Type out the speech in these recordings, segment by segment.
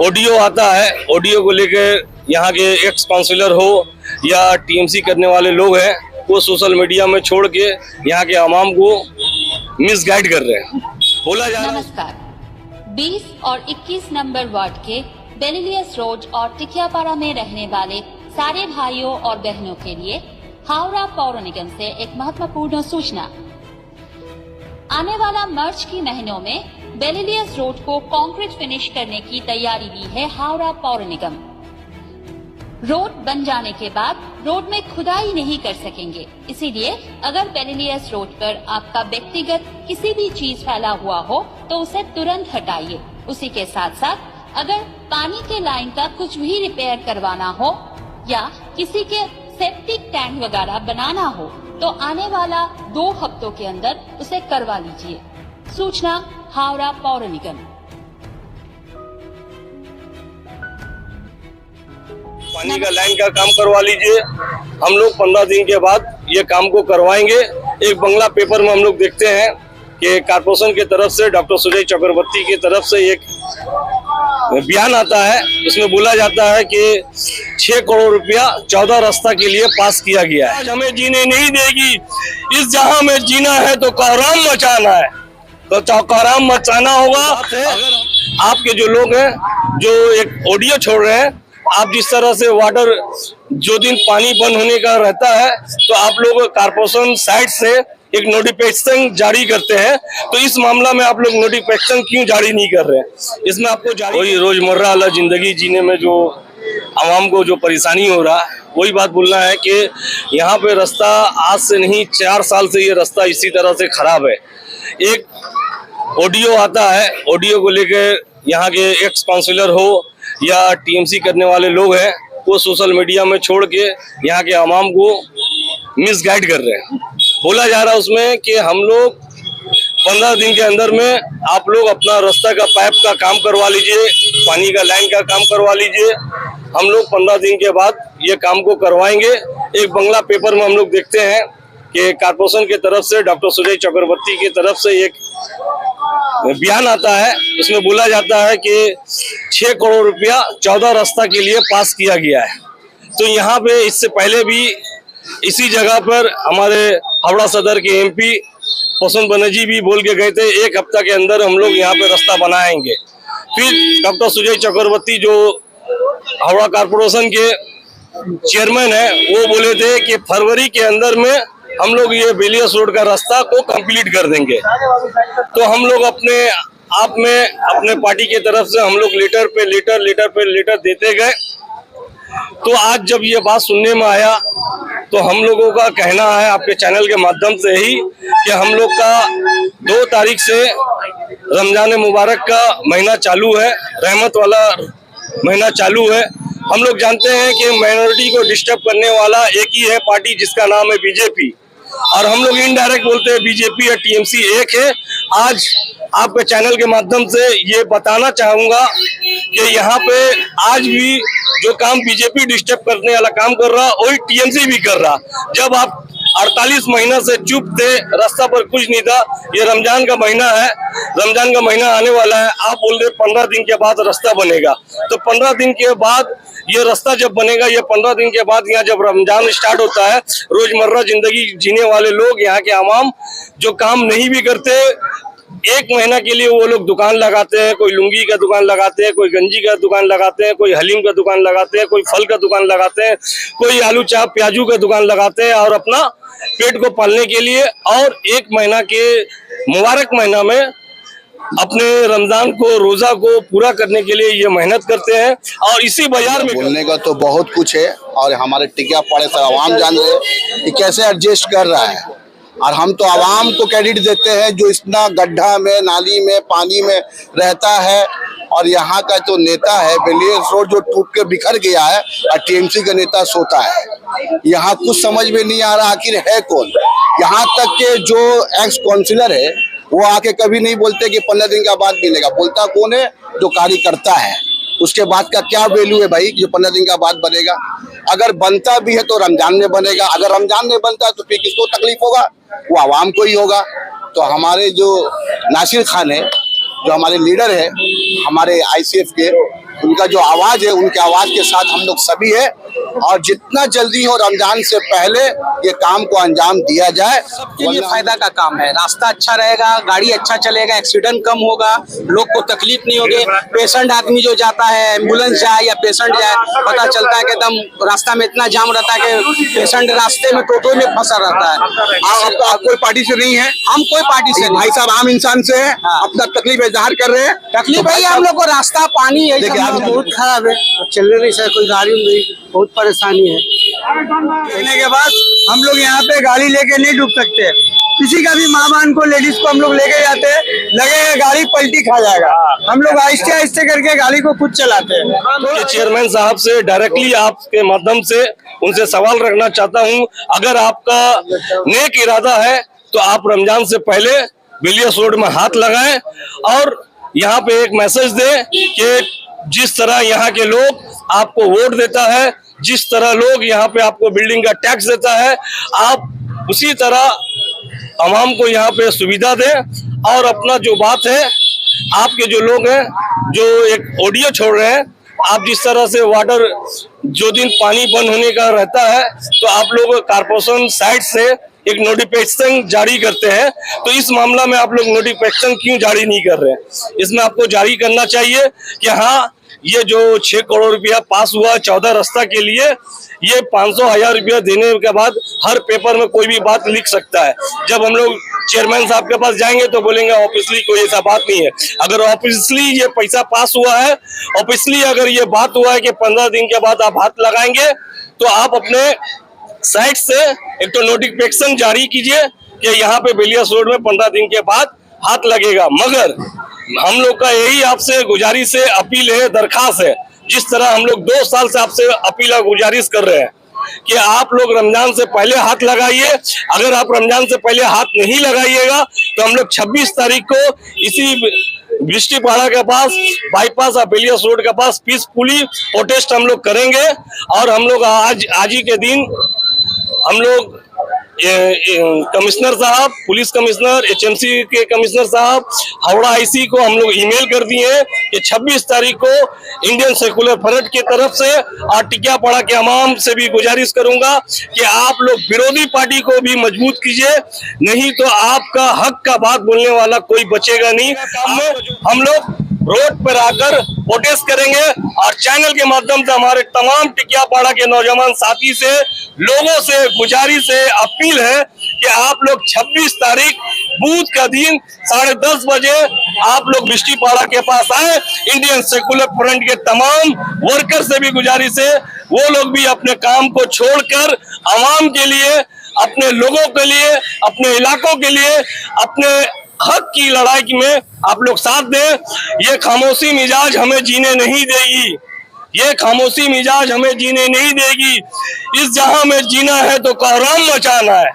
Audio आता है, audio को लेकर यहाँ के एक्स काउंसिलर हो या टीएमसी करने वाले लोग हैं, वो सोशल मीडिया में छोड़ के यहाँ के आवाम को मिसगाइड कर रहे हैं। बोला जा रहा है। नमस्कार। 20 और 21 नंबर वार्ड के बेलिलियस रोड और टिकियापाड़ा में रहने वाले सारे भाइयों और बहनों के लिए हावड़ा पौर निगम से एक महत्वपूर्ण सूचना। आने वाला मार्च के महीनों में बेलिलियस रोड को कंक्रीट फिनिश करने की तैयारी ली है हावड़ा पौर निगम। रोड बन जाने के बाद रोड में खुदाई नहीं कर सकेंगे, इसीलिए अगर बेलिलियस रोड पर आपका व्यक्तिगत किसी भी चीज फैला हुआ हो तो उसे तुरंत हटाइए। उसी के साथ साथ अगर पानी के लाइन का कुछ भी रिपेयर करवाना हो या किसी के सेप्टिक टैंक वगैरह बनाना हो तो आने वाला 2 हफ्तों के अंदर उसे करवा लीजिए। सूचना हावड़ा पौर निगम। पानी का लाइन का काम करवा लीजिए। हम लोग 15 दिन के बाद ये काम को करवाएंगे। एक बंगला पेपर में हम लोग देखते हैं कि कारपोरेशन की तरफ से डॉक्टर सुजय चक्रवर्ती की तरफ से एक बयान आता है, उसमें बोला जाता है कि 6 करोड़ रुपया 14 रास्ता के लिए पास किया गया है। आज हमें जीने नहीं देगी, इस जहां में जीना है तो कोहराम मचाना है, तो कोहराम मचाना होगा। आपके जो लोग हैं जो एक ऑडियो छोड़ रहे हैं, आप जिस तरह से वाटर जो दिन पानी बंद होने का रहता है तो आप लोग कारपोरेशन साइड से एक नोटिफिकेशन जारी करते हैं, तो इस मामला में आप लोग नोटिफिकेशन क्यों जारी नहीं कर रहे हैं? इसमें आपको वही रोजमर्रा वाला जिंदगी जीने में जो आवाम को जो परेशानी हो रहा है, वही बात बोलना है कि यहाँ पे रास्ता आज से नहीं 4 साल से ये रास्ता इसी तरह से खराब है। एक ऑडियो आता है, ऑडियो को लेकर यहाँ के एक्स काउंसिलर हो या टीएमसी करने वाले लोग हैं, वो सोशल मीडिया में छोड़ के यहाँ के आवाम को मिसगाइड कर रहे हैं। बोला जा रहा है उसमें कि हम लोग 15 दिन के अंदर में आप लोग अपना रास्ता का पाइप का काम करवा लीजिए, पानी का लाइन का काम करवा लीजिए। हम लोग 15 दिन के बाद ये काम को करवाएंगे। एक बंगला पेपर में हम लोग देखते हैं कि कारपोरेशन की तरफ से डॉक्टर सुजय चक्रवर्ती की तरफ से एक बयान आता है, उसमें बोला जाता है कि 6 करोड़ रुपया 14 रास्ता के लिए पास किया गया है। तो यहाँ पे इससे पहले भी इसी जगह पर हमारे हावड़ा सदर के एमपी प्रसन्न बनर्जी भी बोल के गए थे 1 हफ्ता के अंदर हम लोग यहाँ पे रास्ता बनाएंगे। फिर डॉक्टर सुजय चक्रवर्ती जो हावड़ा कारपोरेशन के चेयरमैन है, वो बोले थे कि फरवरी के अंदर में हम लोग ये बेलिलियस रोड का रास्ता को कंप्लीट कर देंगे। तो हम लोग अपने आप में अपने पार्टी की तरफ से हम लोग लेटर पे लेटर देते गए। तो आज जब ये बात सुनने में आया तो हम लोगों का कहना है आपके चैनल के माध्यम से ही कि हम लोग का 2 तारीख से रमजान मुबारक का महीना चालू है, रहमत वाला महीना चालू है। हम लोग जानते हैं कि माइनॉरिटी को डिस्टर्ब करने वाला एक ही है पार्टी जिसका नाम है बीजेपी, और हम लोग इनडायरेक्ट बोलते हैं बीजेपी और टीएमसी एक है। आज आपके चैनल के माध्यम से ये बताना चाहूंगा कि यहाँ पे आज भी जो काम बीजेपी डिस्टर्ब करने वाला काम कर रहा वही टीएमसी भी कर रहा। जब आप 48 महीना से चुप थे, रास्ता पर कुछ नहीं था, ये रमजान का महीना है, रमजान का महीना आने वाला है, आप बोल रहे 15 दिन के बाद रास्ता बनेगा। तो 15 दिन के बाद ये रास्ता जब बनेगा, ये 15 दिन के बाद यहाँ जब रमजान स्टार्ट होता है, रोजमर्रा जिंदगी जीने वाले लोग यहाँ के आवाम जो काम नहीं भी करते, 1 महीना के लिए वो लोग दुकान लगाते हैं, कोई लुंगी का दुकान लगाते हैं, कोई गंजी का दुकान लगाते हैं, कोई हलीम का दुकान लगाते हैं, कोई फल का दुकान लगाते हैं, कोई आलू चाप प्याजू का दुकान लगाते हैं, और अपना पेट को पालने के लिए और 1 महीना के मुबारक महीना में अपने रमजान को रोजा को पूरा करने के लिए ये मेहनत करते हैं। और इसी बाजार में बोलने का तो बहुत कुछ है, और हमारे टिकियापाड़े से आवाम जान रहे हैं कि कैसे एडजस्ट कर रहा है, और हम तो आवाम को क्रेडिट देते हैं जो इतना गड्ढा में, नाली में, पानी में रहता है। और यहाँ का जो नेता है बेलिलियस रोड जो टूट के बिखर गया है, और टीएमसी का नेता सोता है। यहाँ कुछ समझ में नहीं आ रहा आखिर है कौन। यहाँ तक के जो एक्स काउंसिलर है वो आके कभी नहीं बोलते कि 15 दिन का बाद मिलेगा। बोलता कौन है? जो कार्य करता है। उसके बाद का क्या वैल्यू है भाई जो 15 दिन का बाद बनेगा? अगर बनता भी है तो रमजान में बनेगा, अगर रमजान में बनता है तो फिर किसको तकलीफ होगा? वो आवाम को ही होगा। तो हमारे जो नासिर खान है, जो हमारे लीडर है हमारे आईसीएफ के, उनका जो आवाज है, उनके आवाज के साथ हम लोग सभी है, और जितना जल्दी हो रमजान से पहले ये काम को अंजाम दिया जाए। सबके लिए फायदा का काम है, रास्ता अच्छा रहेगा, गाड़ी अच्छा चलेगा, एक्सीडेंट कम होगा, लोग को तकलीफ नहीं होगी। पेशेंट आदमी जो जाता है, एम्बुलेंस जाए या पेशेंट जाए, पता चलता है कि एकदम रास्ता में इतना जाम रहता है कि पेशेंट रास्ते में टोटो में फंसा रहता है। आप कोई पार्टी से नहीं है? हम कोई पार्टी से भाई साहब आम इंसान से है, अपना तकलीफ इजहार कर रहे हैं। तकलीफ है हम लोग को, रास्ता पानी है बहुत खराब है, चलने नहीं सके, कोई गाड़ी नहीं, बहुत परेशानी है। लेने के बाद हम लोग यहाँ पे गाड़ी लेके नहीं डूब सकते। किसी का भी माँ बहन को, लेडीज को हम लोग लेके जाते हैं, लगेगा गाड़ी पलटी खा जाएगा, हम लोग आहिस्ते आहिस्ते करके गाड़ी को खुद चलाते हैं। चेयरमैन साहब से डायरेक्टली आपके माध्यम से उनसे सवाल रखना चाहता हूं, अगर आपका नेक इरादा है तो आप रमजान से पहले विलियर्स रोड में हाथ लगाएं और यहाँ पे एक मैसेज दें कि जिस तरह यहाँ के लोग आपको वोट देता है, जिस तरह लोग यहाँ पे आपको बिल्डिंग का टैक्स देता है, आप उसी तरह आवाम को यहाँ पे सुविधा दें। और अपना जो बात है, आपके जो लोग हैं जो एक ऑडियो छोड़ रहे हैं, आप जिस तरह से वाटर जो दिन पानी बंद होने का रहता है तो आप लोग कारपोरेशन साइड से एक नोटिफिकेशन जारी करते हैं, तो इस मामला में आप लोग नोटिफिकेशन क्यों जारी नहीं कर रहे हैं? इसमें आपको जारी करना चाहिए कि हाँ, ये जो 6 करोड़ रुपया पास हुआ 14 रास्ता के लिए, ये 500,000 रुपया देने के बाद हर पेपर में कोई भी बात लिख सकता है। जब हम लोग चेयरमैन साहब के पास जाएंगे तो बोलेंगे ऑफिसली कोई ऐसा बात नहीं है। अगर ऑफिसली ये पैसा पास हुआ है, ऑफिसली अगर ये बात हुआ है कि 15 दिन के बाद आप हाथ लगाएंगे, तो आप अपने साइड से एक तो नोटिफिकेशन जारी कीजिए कि यहाँ पे विलियर्स रोड में 15 दिन के बाद हाथ लगेगा। मगर हम लोग का यही आपसे गुजारिश है, अपील है, दरखास्त है, जिस तरह हम लोग 2 साल से आपसे अपील और गुजारिश कर रहे हैं कि आप लोग रमजान से पहले हाथ लगाइए। अगर आप रमजान से पहले हाथ नहीं लगाइएगा तो हम लोग 26 तारीख को इसी बिस्टीपाड़ा के पास बाईपास और विलियर्स रोड के पास पीसफुली प्रोटेस्ट हम लोग करेंगे। और हम लोग आज ही के दिन हम लोग कमिश्नर साहब, पुलिस कमिश्नर, HMC के कमिश्नर साहब, हावड़ा आईसी को हम लोग ईमेल कर दिए हैं कि 26 तारीख को इंडियन सेकुलर फ्रंट की तरफ से और टिकियापाड़ा के अवाम से भी गुजारिश करूंगा कि आप लोग विरोधी पार्टी को भी मजबूत कीजिए, नहीं तो आपका हक का बात बोलने वाला कोई बचेगा नहीं। हम लोग रोड पर आकर प्रोटेस्ट करेंगे और चैनल के माध्यम से हमारे तमाम टिकियापाड़ा के नौजवान साथी से, लोगों से गुजारिश है, अपील है कि आप लोग 26 तारीख बूथ का दिन 10:30 बजे आप लोग बिस्टीपाड़ा के पास आए। इंडियन सेकुलर फ्रंट के तमाम वर्कर से भी गुजारिश है, वो लोग भी अपने काम को छोड़कर आवाम के लिए, अपने लोगों के लिए, अपने इलाकों के लिए, अपने हक की लड़ाई में आप लोग साथ दें। ये खामोशी मिजाज हमें जीने नहीं देगी, ये खामोशी मिजाज हमें जीने नहीं देगी। इस जहां में जीना है तो कोहराम मचाना है,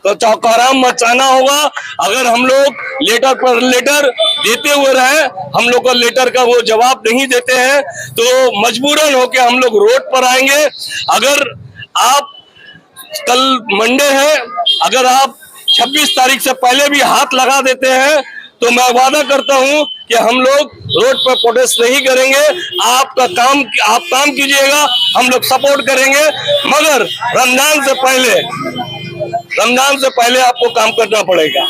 तो कोहराम मचाना होगा। अगर हम लोग लेटर पर लेटर देते हुए रहे, हम लोग का लेटर का वो जवाब नहीं देते हैं, तो मजबूरन होके हम लोग रोड पर आएंगे। अगर आप कल मंडे है, अगर आप 26 तारीख से पहले भी हाथ लगा देते हैं तो मैं वादा करता हूं कि हम लोग रोड पर प्रोटेस्ट नहीं करेंगे। आप काम कीजिएगा, हम लोग सपोर्ट करेंगे, मगर रमजान से पहले आपको काम करना पड़ेगा।